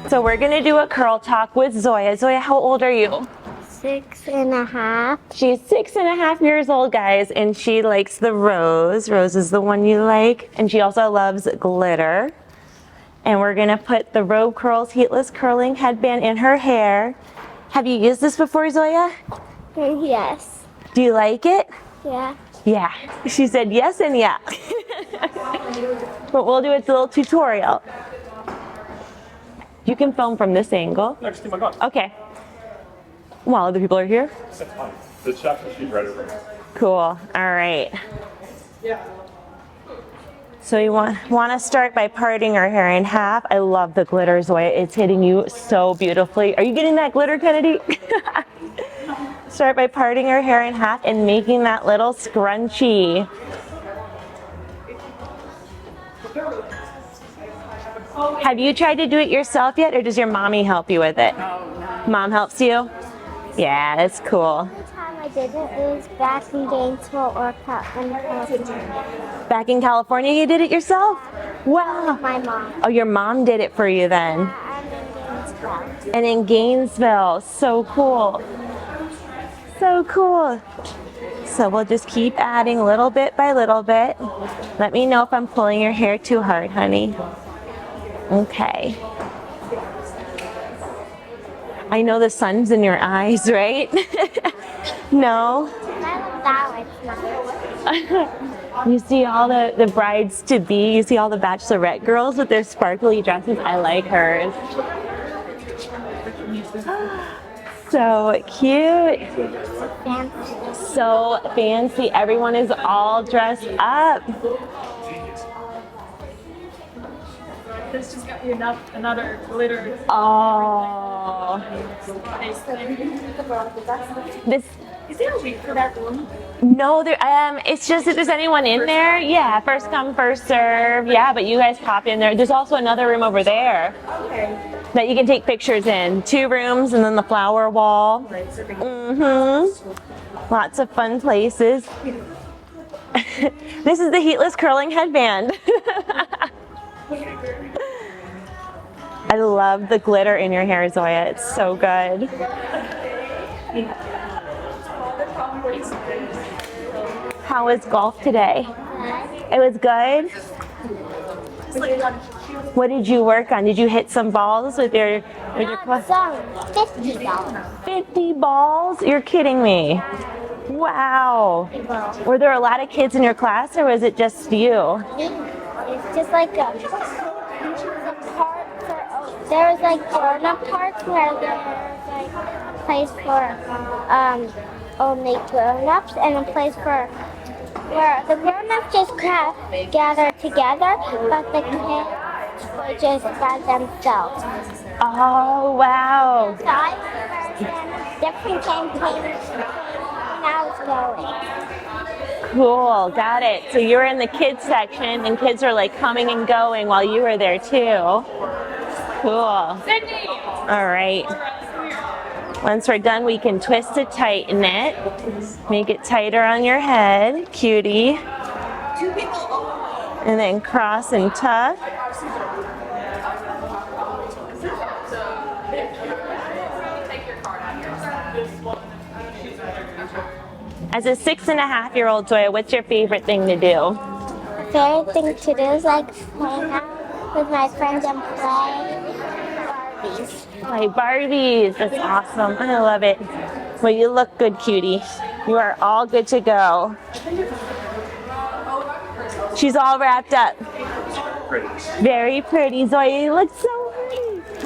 So we're gonna do a curl talk with Zoya. Zoya, how old are you? 6.5. She's 6.5 years old, guys, and she likes the rose. Rose is the one you like, and she also loves glitter. And we're gonna put the RobeCurls Heatless Curling Headband in her hair. Have you used this before, Zoya? Yes. Do you like it? Yeah. Yeah. She said yes and yeah. What we'll do is a little tutorial. You can film from this angle. Next to my gun. Okay. While other people are here. That's fine. The chef will be right over. Cool. All right. So you want to start by parting our hair in half. I love the glitter, Zoya. It's hitting you so beautifully. Are you getting that glitter, Kennedy? Start by parting our hair in half and making that little scrunchie. Have you tried to do it yourself yet, or does your mommy help you with it? Mom helps you? Yeah, that's cool. The time I did it was back in Gainesville or California. Back in California, you did it yourself? Wow. My mom. Oh, your mom did it for you then. I'm in Gainesville. And in Gainesville, so cool. So cool. So we'll just keep adding little bit by little bit. Let me know if I'm pulling your hair too hard, honey. Okay. I know the sun's in your eyes, right? No? I love that one. You see all the brides-to-be, you see all the bachelorette girls with their sparkly dresses. I like hers. So cute. Fancy. So fancy. Everyone is all dressed up. This just got me another glitter. Oh. This. Is there a wait for that room? No, there. It's just if there's anyone in there. Yeah, first come, first serve. Yeah, but you guys pop in there. There's also another room over there. Okay. That you can take pictures in. 2 rooms and then the flower wall. Lots of fun places. This is the heatless curling headband. I love the glitter in your hair, Zoya. It's so good. How was golf today? It was good? What did you work on? Did you hit some balls with your Some $50. 50 balls? You're kidding me. Wow. Were there a lot of kids in your class, or was it just you? It's just like a part for, there was like grown-up parts where there's like a place for only grown-ups and a place for where the grown-ups just gather together, but the kids were just by themselves. Oh, wow. So I remember different campaigns when I was going. Cool, got it. So you were in the kids section and kids were like coming and going while you were there too. Cool. All right. Once we're done, we can twist to tighten it. Make it tighter on your head, cutie. And then cross and tuck. As a 6.5-year-old, Zoya, what's your favorite thing to do? My favorite thing to do is like hang out with my friends and play Barbies. Play Barbies. That's awesome. I love it. Well, you look good, cutie. You are all good to go. She's all wrapped up. Very pretty, Zoya. You look so